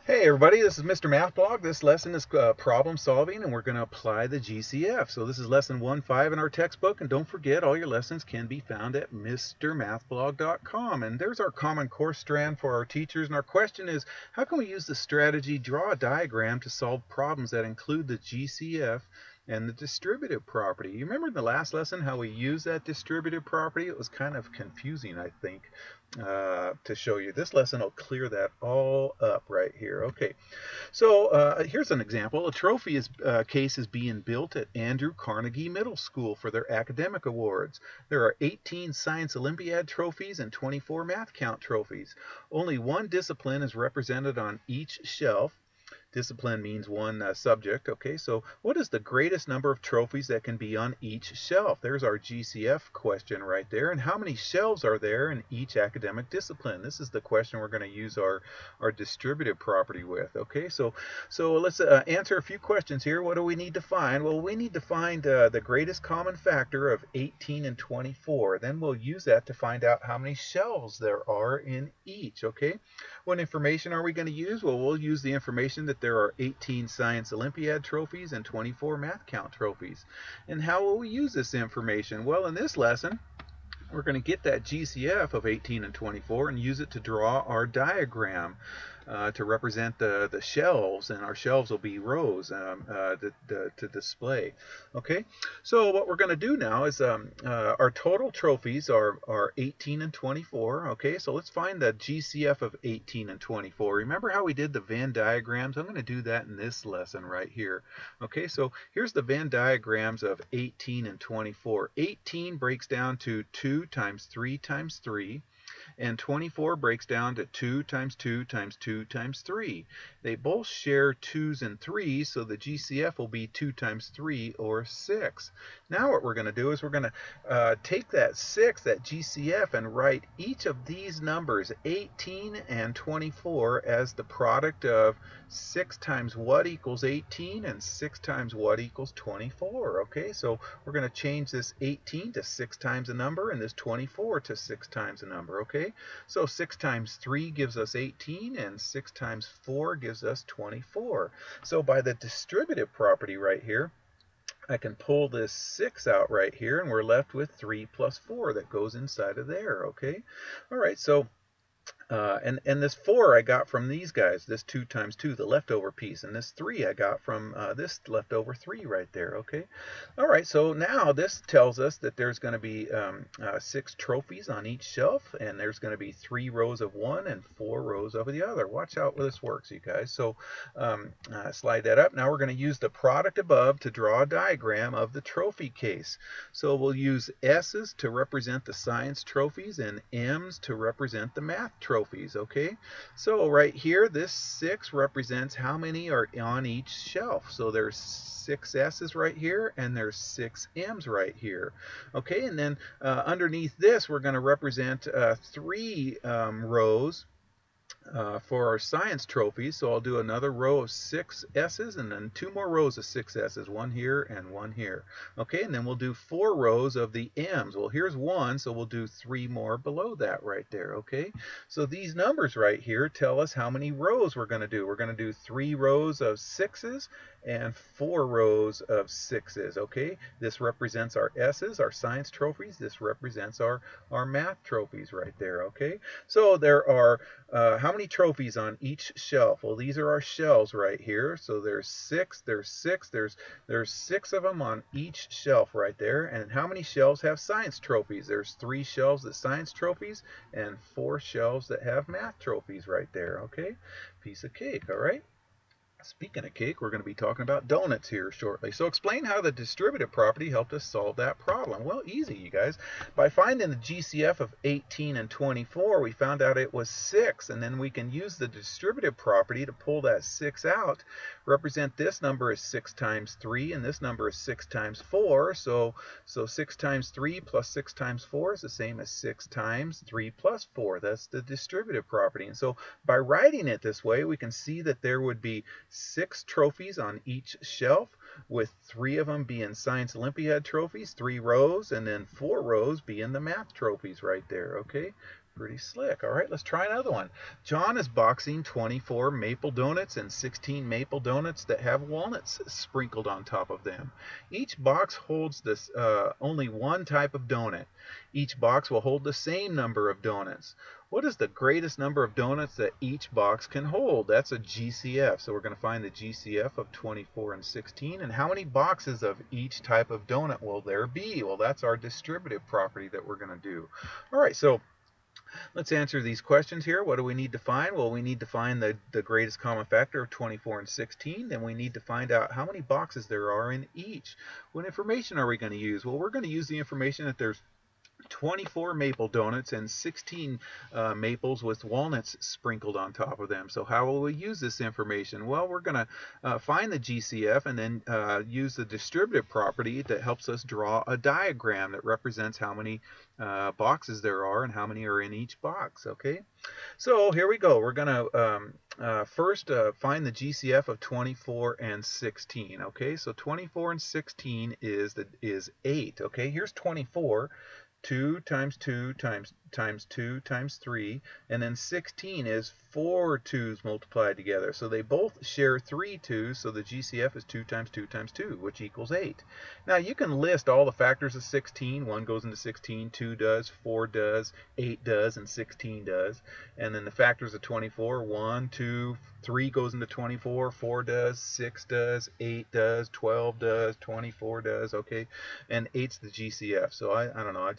Hey everybody, this is Mrmathblog. This lesson is problem solving and we're going to apply the GCF. So this is lesson 1.5 in our textbook, and don't forget all your lessons can be found at Mrmathblog.com. And there's our common course strand for our teachers, and our question is, how can we use the strategy draw a diagram to solve problems that include the GCF and the distributive property? You remember in the last lesson how we used that distributive property? It was kind of confusing, I think, to show you. This lesson will clear that all up right here. Okay, so here's an example. A trophy case is being built at Andrew Carnegie Middle School for their academic awards. There are 18 Science Olympiad trophies and 24 Math Count trophies. Only one discipline is represented on each shelf. Discipline means one subject. Okay, so what is the greatest number of trophies that can be on each shelf? There's our GCF question right there. And how many shelves are there in each academic discipline? This is the question we're going to use our distributive property with. Okay, so let's answer a few questions here. What do we need to find? Well, we need to find the greatest common factor of 18 and 24. Then we'll use that to find out how many shelves there are in each. Okay, what information are we going to use? Well, we'll use the information that there are 18 Science Olympiad trophies and 24 Math Count trophies. And how will we use this information? Well, in this lesson, we're going to get that GCF of 18 and 24 and use it to draw our diagram to represent the shelves, and our shelves will be rows to display. Okay, so what we're going to do now is our total trophies are 18 and 24. Okay, so let's find the GCF of 18 and 24. Remember how we did the Venn diagrams? I'm going to do that in this lesson right here. Okay, so here's the Venn diagrams of 18 and 24. 18 breaks down to 2 times 3 times 3. And 24 breaks down to 2 times 2 times 2 times 3. They both share 2's and 3's, so the GCF will be 2 times 3, or 6. Now what we're going to do is we're going to take that 6, that GCF, and write each of these numbers, 18 and 24, as the product of 6 times what equals 18 and 6 times what equals 24. Okay, so we're going to change this 18 to 6 times a number and this 24 to 6 times a number. Okay, so 6 times 3 gives us 18 and 6 times 4 gives us 24. So by the distributive property right here, I can pull this 6 out right here, and we're left with 3 plus 4 that goes inside of there. Okay, all right, so and this 4 I got from these guys, this 2 times 2, the leftover piece, and this 3 I got from this leftover 3 right there. Okay, all right, so now this tells us that there's going to be 6 trophies on each shelf, and there's going to be 3 rows of one and 4 rows of the other. Watch out where this works, you guys. So slide that up. Now we're going to use the product above to draw a diagram of the trophy case. So we'll use S's to represent the science trophies and M's to represent the math trophies. Okay, so right here, this 6 represents how many are on each shelf. So there's 6 S's right here, and there's 6 M's right here. Okay, and then underneath this, we're going to represent 3 rows for our science trophies. So I'll do another row of 6 S's and then 2 more rows of 6 S's, one here and one here. Okay, and then we'll do 4 rows of the M's. Well, here's 1, so we'll do 3 more below that right there. Okay, so these numbers right here tell us how many rows we're going to do. We're going to do 3 rows of 6's and 4 rows of 6's. Okay, this represents our S's, our science trophies. This represents our math trophies right there. Okay, so there are how many trophies on each shelf? Well, these are our shelves right here. So there's 6, there's 6 of them on each shelf right there. And how many shelves have science trophies? There's 3 shelves that science trophies and 4 shelves that have math trophies right there. Okay, piece of cake. All right. Speaking of cake, we're going to be talking about donuts here shortly. So explain how the distributive property helped us solve that problem. Well, easy, you guys. By finding the GCF of 18 and 24, we found out it was 6, and then we can use the distributive property to pull that 6 out. Represent this number as 6 times 3, and this number is 6 times 4. So 6 times 3 plus 6 times 4 is the same as 6 times 3 plus 4. That's the distributive property. And so by writing it this way, we can see that there would be 6 trophies on each shelf, with 3 of them being Science Olympiad trophies, 3 rows, and then 4 rows being the math trophies right there. Okay, Pretty slick. All right, let's try another one. John is boxing 24 maple donuts and 16 maple donuts that have walnuts sprinkled on top of them. Each box holds this only one type of donut. Each box will hold the same number of donuts. What is the greatest number of donuts that each box can hold? That's a GCF. So we're going to find the GCF of 24 and 16. And how many boxes of each type of donut will there be? Well, that's our distributive property that we're going to do. All right, so let's answer these questions here. What do we need to find? Well, we need to find the greatest common factor of 24 and 16. Then we need to find out how many boxes there are in each. What information are we going to use? Well, we're going to use the information that there's 24 maple donuts and 16 maples with walnuts sprinkled on top of them. So how will we use this information? Well, we're going to find the GCF and then use the distributive property that helps us draw a diagram that represents how many boxes there are and how many are in each box. Okay, so here we go. We're going to first find the GCF of 24 and 16. Okay, so 24 and 16 is 8. Okay, here's 24. 2 times 2 times 2 times 3, and then 16 is 4 2's multiplied together. So they both share 3 2's, so the GCF is 2 times 2 times 2, which equals 8. Now you can list all the factors of 16. 1 goes into 16, 2 does, 4 does, 8 does, and 16 does. And then the factors of 24, 1, 2, 3 goes into 24, 4 does, 6 does, 8 does, 12 does, 24 does, okay? And 8's the GCF. So I don't know, I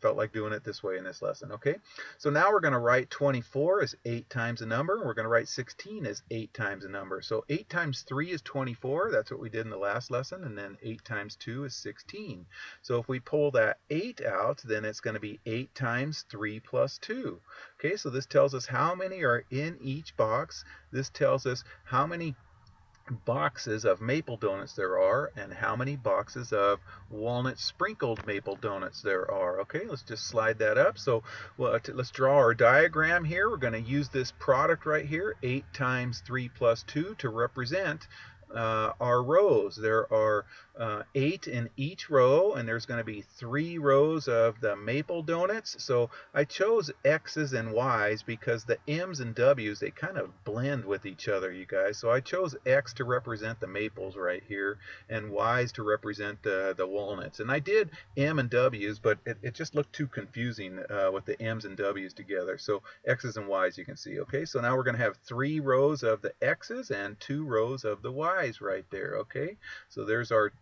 felt like doing it this way in this lesson. Okay, so now we're going to write 24 as 8 times a number. We're going to write 16 as 8 times a number. So 8 times 3 is 24. That's what we did in the last lesson. And then 8 times 2 is 16. So if we pull that 8 out, then it's going to be 8 times 3 plus 2. Okay, so this tells us how many are in each box. This tells us how many boxes of maple donuts there are and how many boxes of walnut sprinkled maple donuts there are. Okay, let's just slide that up. So let's draw our diagram here. We're going to use this product right here, 8 times 3 plus 2, to represent our rows. There are 8 in each row, and there's going to be 3 rows of the maple donuts. So I chose X's and Y's because the M's and W's, they kind of blend with each other, you guys. So I chose X to represent the maples right here, and Y's to represent the walnuts. And I did M and W's, but it just looked too confusing with the M's and W's together. So X's and Y's, you can see. Okay, so now we're going to have 3 rows of the X's and 2 rows of the Y's right there. Okay, so there's our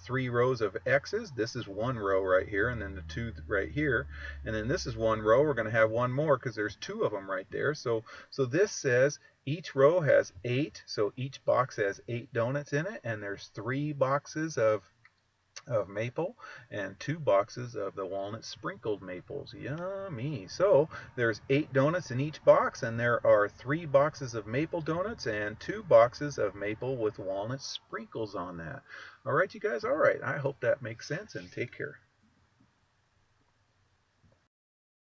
3 rows of X's. This is 1 row right here, and then the 2 right here, and then this is 1 row. We're going to have 1 more because there's 2 of them right there. So this says each row has 8, so each box has 8 donuts in it, and there's 3 boxes of maple and 2 boxes of the walnut sprinkled maples. Yummy. So there's 8 donuts in each box, and there are 3 boxes of maple donuts and 2 boxes of maple with walnut sprinkles on that. All right, you guys. All right, I hope that makes sense, and take care.